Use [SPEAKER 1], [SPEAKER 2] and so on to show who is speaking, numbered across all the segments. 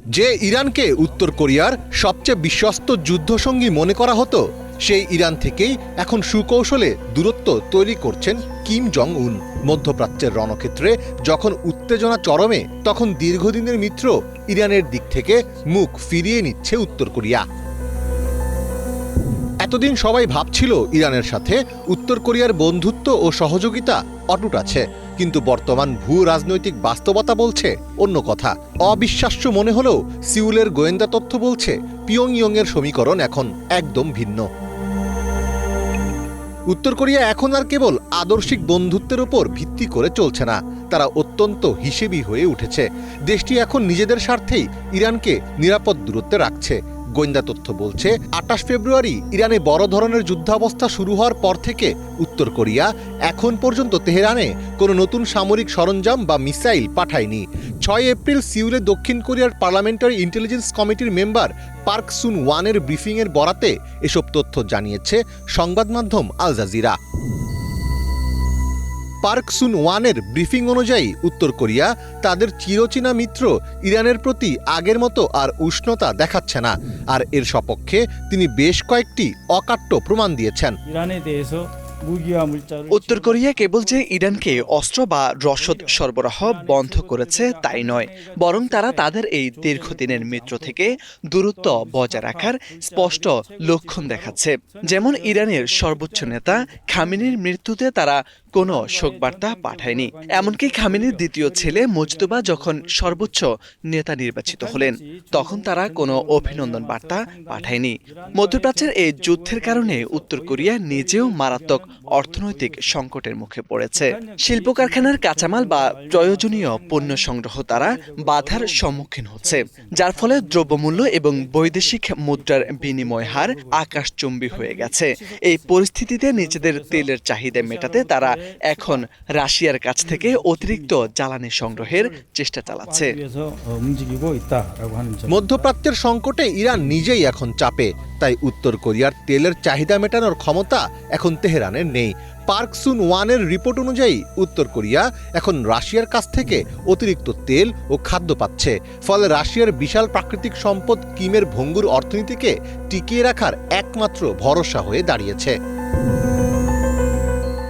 [SPEAKER 1] যে ইরানকে উত্তর কোরিয়ার সবচেয়ে বিশ্বস্ত যুদ্ধসঙ্গী মনে করা হতো, সেই ইরান থেকেই এখন সুকৌশলে দূরত্ব তৈরি করছেন কিম জং উন। মধ্যপ্রাচ্যের রণক্ষেত্রে যখন উত্তেজনা চরমে, তখন দীর্ঘদিনের মিত্র ইরানের দিক থেকে মুখ ফিরিয়ে নিচ্ছে উত্তর কোরিয়া। এতদিন সবাই ভাবছিল ইরানের সাথে উত্তর কোরিয়ার বন্ধুত্ব ও সহযোগিতা অটুট আছে, কিন্তু বর্তমান ভূ রাজনৈতিক বাস্তবতা বলছে অন্য কথা। অবিশ্বাস্য মনে হলেও সিউলের গোয়েন্দা তথ্য বলছে পিয়ংইয়ংয়ের সমীকরণ এখন একদম ভিন্ন। উত্তর কোরিয়া এখন আর কেবল আদর্শিক বন্ধুত্বের উপর ভিত্তি করে চলছে না, তারা অত্যন্ত হিসেবি হয়ে উঠেছে। দেশটি এখন নিজেদের স্বার্থেই ইরানকে নিরাপদ দূরত্বে রাখছে। গোয়েন্দা তথ্য বলছে ২৮ ফেব্রুয়ারি ইরানে বড় ধরনের যুদ্ধাবস্থা শুরু হওয়ার পর থেকে উত্তর কোরিয়া এখন পর্যন্ত তেহরানে কোনো নতুন সামরিক সরঞ্জাম বা মিসাইল পাঠায়নি। ৬ এপ্রিল সিউলে দক্ষিণ কোরিয়ার পার্লামেন্টারি ইন্টেলিজেন্স কমিটির মেম্বার পার্ক সুন ওয়ানের ব্রিফিংয়ের বরাতে এসব তথ্য জানিয়েছে সংবাদ মাধ্যম আল জাজিরা। পার্ক সুন ওয়ানের ব্রিফিং অনুযায়ী উত্তর কোরিয়া তাদের চিরচেনা মিত্র ইরানের প্রতি আগের মতো আর উষ্ণতা দেখাচ্ছে না, আর এর সপক্ষে তিনি বেশ কয়েকটি অকাট্য প্রমাণ দিয়েছেন।
[SPEAKER 2] উত্তর কোরিয়া কেবল যে ইরানকে অস্ত্র বা রসদ সরবরাহ বন্ধ করেছে তাই নয়, বরং তারা তাদের এই দীর্ঘদিনের মিত্র থেকে দূরত্ব বজায় রাখার স্পষ্ট লক্ষণ দেখাচ্ছে। যেমন ইরানের সর্বোচ্চ নেতা খামেনির মৃত্যুতে তারা কোনো শোকবার্তা পাঠায়নি, এমনকি খামেনির দ্বিতীয় ছেলে মুজতবা যখন সর্বোচ্চ নেতা নির্বাচিত হলেন তখন তারা কোনো অভিনন্দন বার্তা পাঠায়নি। মধ্যপ্রাচ্যের এই যুদ্ধের কারণে উত্তর কোরিয়া নিজেও মারাত্মক অর্থনৈতিক সংকটের মুখে পড়েছে। শিল্প কারখানার কাঁচামাল বা প্রয়োজনীয় পণ্য সংগ্রহ তারা বাধার সম্মুখীন হচ্ছে, যার ফলে দ্রব্যমূল্য এবং বৈদেশিক মুদ্রার বিনিময় হার আকাশচুম্বী হয়ে গেছে। এই পরিস্থিতিতে নিজেদের তেলের চাহিদা মেটাতে তারা এখন রাশিয়ার কাছ থেকে অতিরিক্ত জ্বালানি সংগ্রহের চেষ্টা চালাচ্ছে।
[SPEAKER 1] মধ্যপ্রাচ্যের সংকটে ইরান নিজেই এখন চাপে, তাই উত্তর কোরিয়ার তেলের চাহিদা মেটানোর ক্ষমতা এখন তেহরানের নেই। পার্ক সুন ওয়ানের রিপোর্ট অনুযায়ী উত্তর কোরিয়া এখন রাশিয়ার কাছ থেকে অতিরিক্ত তেল ও খাদ্য পাচ্ছে, ফলে রাশিয়ার বিশাল প্রাকৃতিক সম্পদ কিমের ভঙ্গুর অর্থনীতিকে টিকিয়ে রাখার একমাত্র ভরসা হয়ে দাঁড়িয়েছে।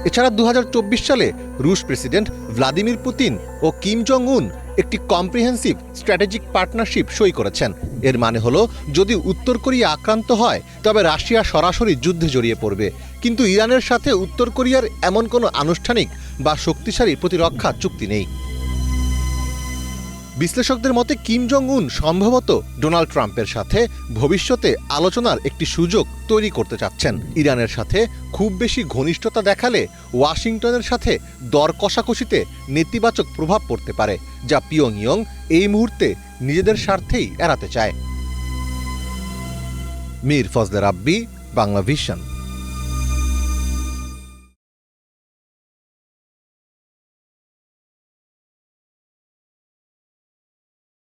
[SPEAKER 1] এছাড়া ২০২৪ সালে রুশ প্রেসিডেন্ট ভ্লাদিমির পুতিন ও কিম জং উন একটি কম্প্রিহেন্সিভ স্ট্র্যাটেজিক পার্টনারশিপ সই করেছেন। এর মানে হলো, যদি উত্তর কোরিয়া আক্রান্ত হয় তবে রাশিয়া সরাসরি যুদ্ধে জড়িয়ে পড়বে, কিন্তু ইরানের সাথে উত্তর কোরিয়ার এমন কোনো আনুষ্ঠানিক বা শক্তিশালী প্রতিরক্ষা চুক্তি নেই। বিশ্লেষকদের মতে কিম জং উন সম্ভবত ডোনাল্ড ট্রাম্পের সাথে ভবিষ্যতে আলোচনার একটি সুযোগ তৈরি করতে চাচ্ছেন। ইরানের সাথে খুব বেশি ঘনিষ্ঠতা দেখালে ওয়াশিংটনের সাথে দর কষাকষিতে নেতিবাচক প্রভাব পড়তে পারে, যা পিয়ংইয়ং এই মুহূর্তে নিজেদের স্বার্থেই এড়াতে চায়। মীর ফজলে রাব্বি, বাংলা ভিশন।